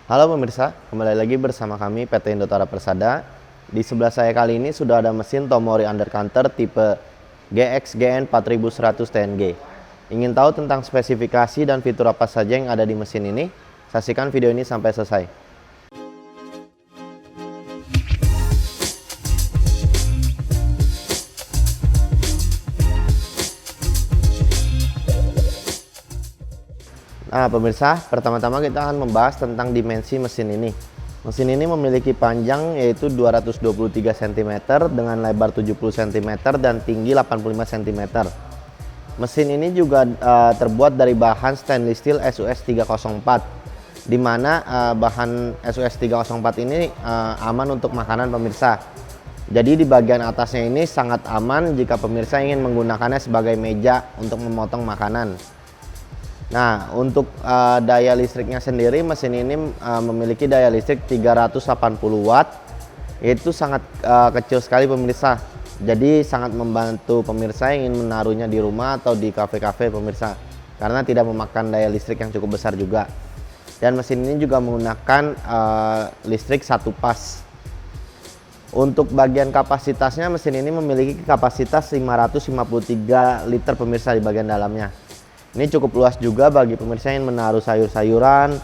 Halo pemirsa, kembali lagi bersama kami PT Indotara Persada. Di sebelah saya kali ini sudah ada mesin Tomori Undercounter tipe GXGN 4100 TNG. Ingin tahu tentang spesifikasi dan fitur apa saja yang ada di mesin ini? Saksikan video ini sampai selesai. Nah pemirsa, pertama-tama kita akan membahas tentang dimensi mesin ini. Mesin ini memiliki panjang yaitu 223 cm dengan lebar 70 cm dan tinggi 85 cm. Mesin ini juga terbuat dari bahan stainless steel SUS 304, di mana bahan SUS 304 ini aman untuk makanan pemirsa. Jadi di bagian atasnya ini sangat aman jika pemirsa ingin menggunakannya sebagai meja untuk memotong makanan. Nah, untuk daya listriknya sendiri, mesin ini memiliki daya listrik 380 watt. Itu sangat kecil sekali pemirsa. Jadi sangat membantu pemirsa yang ingin menaruhnya di rumah atau di kafe-kafe pemirsa, karena tidak memakan daya listrik yang cukup besar juga. Dan mesin ini juga menggunakan listrik satu pas. Untuk bagian kapasitasnya, mesin ini memiliki kapasitas 553 liter pemirsa di bagian dalamnya. Ini cukup luas juga bagi pemirsa yang menaruh sayur-sayuran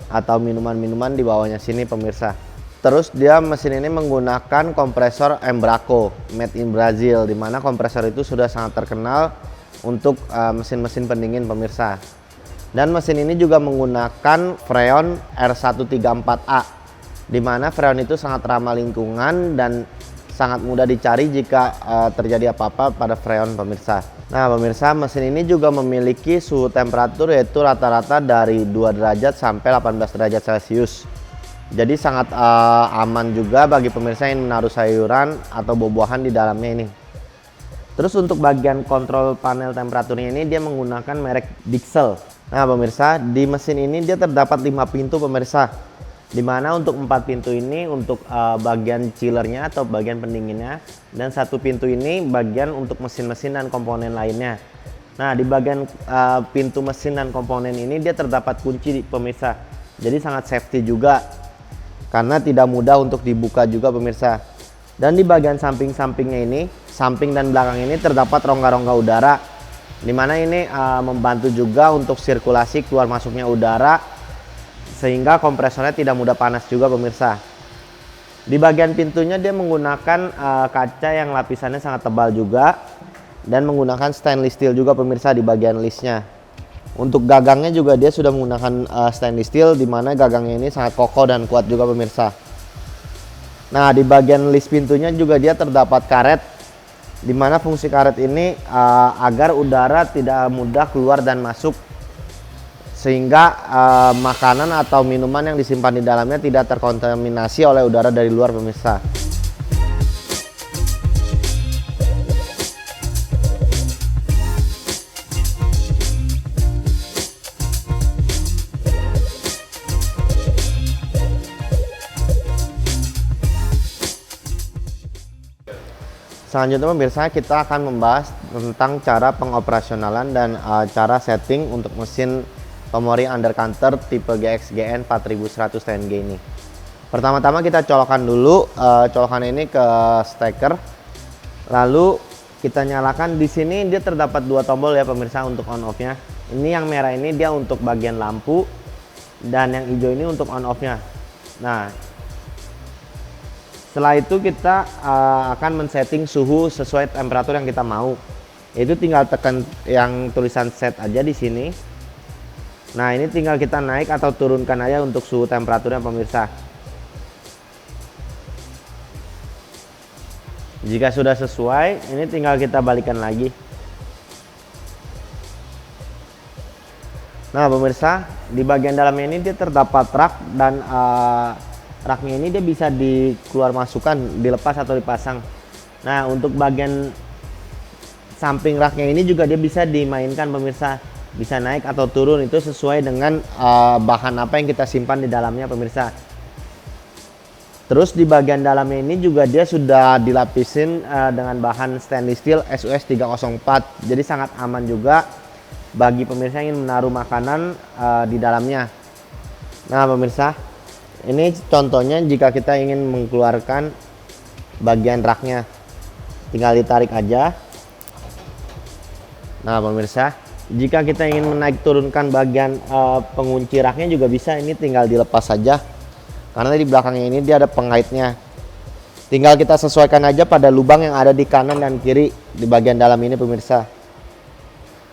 atau minuman-minuman di bawahnya sini pemirsa. Terus dia mesin ini menggunakan kompresor Embraco made in Brazil, di mana kompresor itu sudah sangat terkenal untuk mesin-mesin pendingin pemirsa. Dan mesin ini juga menggunakan freon R134A, di mana freon itu sangat ramah lingkungan dan sangat mudah dicari jika terjadi apa-apa pada freon pemirsa. Nah pemirsa, mesin ini juga memiliki suhu temperatur yaitu rata-rata dari 2 derajat sampai 18 derajat Celcius. Jadi sangat aman juga bagi pemirsa yang menaruh sayuran atau buah-buahan di dalamnya ini. Terus untuk bagian kontrol panel temperaturnya ini dia menggunakan merek Dixel. Nah pemirsa, di mesin ini dia terdapat 5 pintu pemirsa. Dimana untuk 4 pintu ini untuk bagian chillernya atau bagian pendinginnya, dan 1 pintu ini bagian untuk mesin-mesin dan komponen lainnya. Nah di bagian pintu mesin dan komponen ini dia terdapat kunci pemirsa, jadi sangat safety juga karena tidak mudah untuk dibuka juga pemirsa. Dan di bagian samping-sampingnya ini, samping dan belakang ini terdapat rongga-rongga udara, dimana ini membantu juga untuk sirkulasi keluar masuknya udara, sehingga kompresornya tidak mudah panas juga pemirsa. Di bagian pintunya dia menggunakan kaca yang lapisannya sangat tebal juga, dan menggunakan stainless steel juga pemirsa di bagian listnya. Untuk gagangnya juga dia sudah menggunakan stainless steel, di mana gagangnya ini sangat kokoh dan kuat juga pemirsa. Nah di bagian list pintunya juga dia terdapat karet, di mana fungsi karet ini agar udara tidak mudah keluar dan masuk, sehingga makanan atau minuman yang disimpan di dalamnya tidak terkontaminasi oleh udara dari luar pemirsa. Selanjutnya pemirsa, kita akan membahas tentang cara pengoperasionalan dan cara setting untuk mesin Tomori Undercounter tipe GXGN 4100 TNG ini. Pertama-tama kita colokkan dulu colokan ini ke steker, lalu kita nyalakan. Di sini dia terdapat 2 tombol ya pemirsa untuk on off-nya. Ini yang merah ini dia untuk bagian lampu, dan yang hijau ini untuk on off-nya. Nah setelah itu kita akan men-setting suhu sesuai temperatur yang kita mau. Itu tinggal tekan yang tulisan set aja di sini. Nah ini tinggal kita naik atau turunkan aja untuk suhu temperaturnya pemirsa. Jika sudah sesuai, ini tinggal kita balikan lagi. Nah pemirsa, di bagian dalamnya ini dia terdapat rak, dan raknya ini dia bisa dikeluar masukkan, dilepas atau dipasang. Nah untuk bagian samping raknya ini juga dia bisa dimainkan pemirsa, bisa naik atau turun, itu sesuai dengan bahan apa yang kita simpan di dalamnya pemirsa. Terus di bagian dalamnya ini juga dia sudah dilapisin dengan bahan stainless steel SUS 304, jadi sangat aman juga bagi pemirsa yang ingin menaruh makanan di dalamnya. Nah pemirsa, Ini contohnya jika kita ingin mengeluarkan bagian raknya, tinggal ditarik aja. Nah pemirsa, jika kita ingin menaik turunkan bagian pengunci raknya juga bisa, ini tinggal dilepas saja. Karena di belakangnya ini dia ada pengaitnya. Tinggal kita sesuaikan aja pada lubang yang ada di kanan dan kiri di bagian dalam ini pemirsa.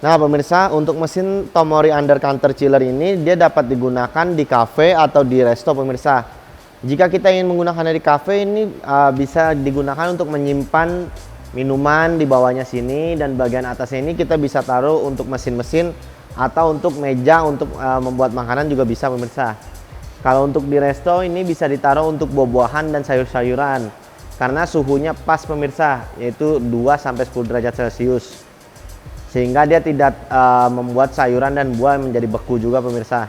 Nah pemirsa, untuk mesin Tomori Undercounter Chiller ini dia dapat digunakan di cafe atau di resto pemirsa. Jika kita ingin menggunakannya di cafe, ini bisa digunakan untuk menyimpan minuman di bawahnya sini, dan bagian atasnya ini kita bisa taruh untuk mesin-mesin atau untuk meja untuk membuat makanan juga bisa pemirsa. Kalau untuk di resto ini bisa ditaruh untuk buah-buahan dan sayur-sayuran karena suhunya pas pemirsa, yaitu 2-10 derajat Celcius. Sehingga dia tidak membuat sayuran dan buah menjadi beku juga pemirsa.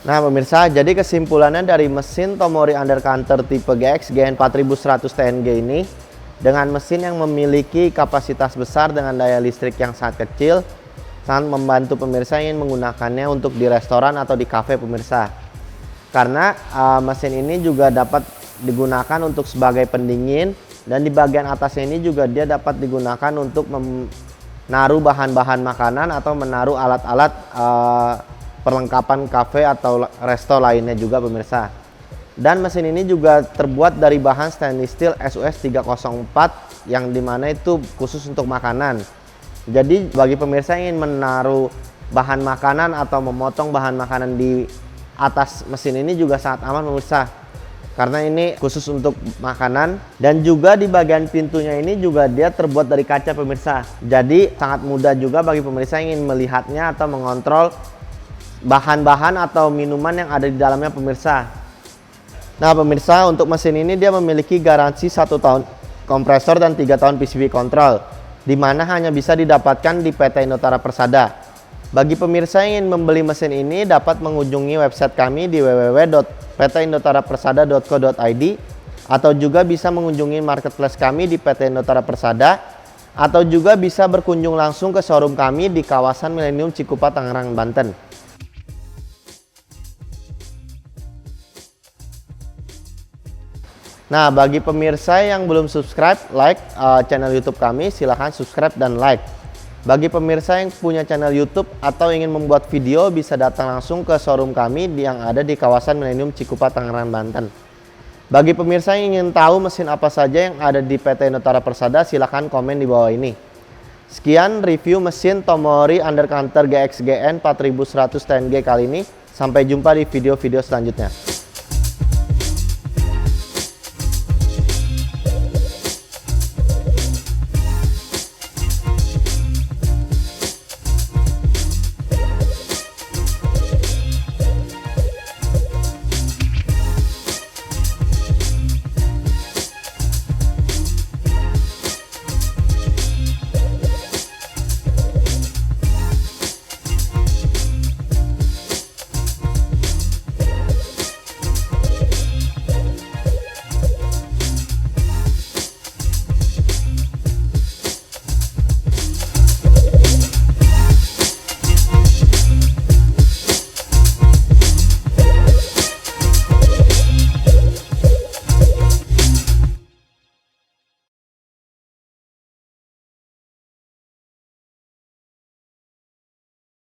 Nah pemirsa, jadi kesimpulannya dari mesin Tomori Undercounter tipe GX GN 4100 TNG ini, dengan mesin yang memiliki kapasitas besar dengan daya listrik yang sangat kecil, sangat membantu pemirsa yang ingin menggunakannya untuk di restoran atau di cafe pemirsa. Karena mesin ini juga dapat digunakan untuk sebagai pendingin, dan di bagian atasnya ini juga dia dapat digunakan untuk menaruh bahan-bahan makanan atau menaruh alat-alat perlengkapan cafe atau resto lainnya juga pemirsa. Dan mesin ini juga terbuat dari bahan stainless steel SUS 304 yang dimana itu khusus untuk makanan. Jadi bagi pemirsa yang ingin menaruh bahan makanan atau memotong bahan makanan di atas mesin ini juga sangat aman pemirsa. Karena ini khusus untuk makanan, dan juga di bagian pintunya ini juga dia terbuat dari kaca pemirsa. Jadi sangat mudah juga bagi pemirsa yang ingin melihatnya atau mengontrol bahan-bahan atau minuman yang ada di dalamnya pemirsa. Nah pemirsa, untuk mesin ini dia memiliki garansi 1 tahun kompresor dan 3 tahun PCB control, di mana hanya bisa didapatkan di PT Indotara Persada. Bagi pemirsa yang ingin membeli mesin ini dapat mengunjungi website kami di www.ptindotarapersada.co.id, atau juga bisa mengunjungi marketplace kami di PT Indotara Persada, atau juga bisa berkunjung langsung ke showroom kami di kawasan Millennium Cikupa, Tangerang, Banten. Nah, bagi pemirsa yang belum subscribe, like channel YouTube kami, silahkan subscribe dan like. Bagi pemirsa yang punya channel YouTube atau ingin membuat video, bisa datang langsung ke showroom kami yang ada di kawasan Millennium Cikupa, Tangerang, Banten. Bagi pemirsa yang ingin tahu mesin apa saja yang ada di PT Indotara Persada, silahkan komen di bawah ini. Sekian review mesin Tomori Undercounter GX GN 4100 TNG kali ini. Sampai jumpa di video-video selanjutnya.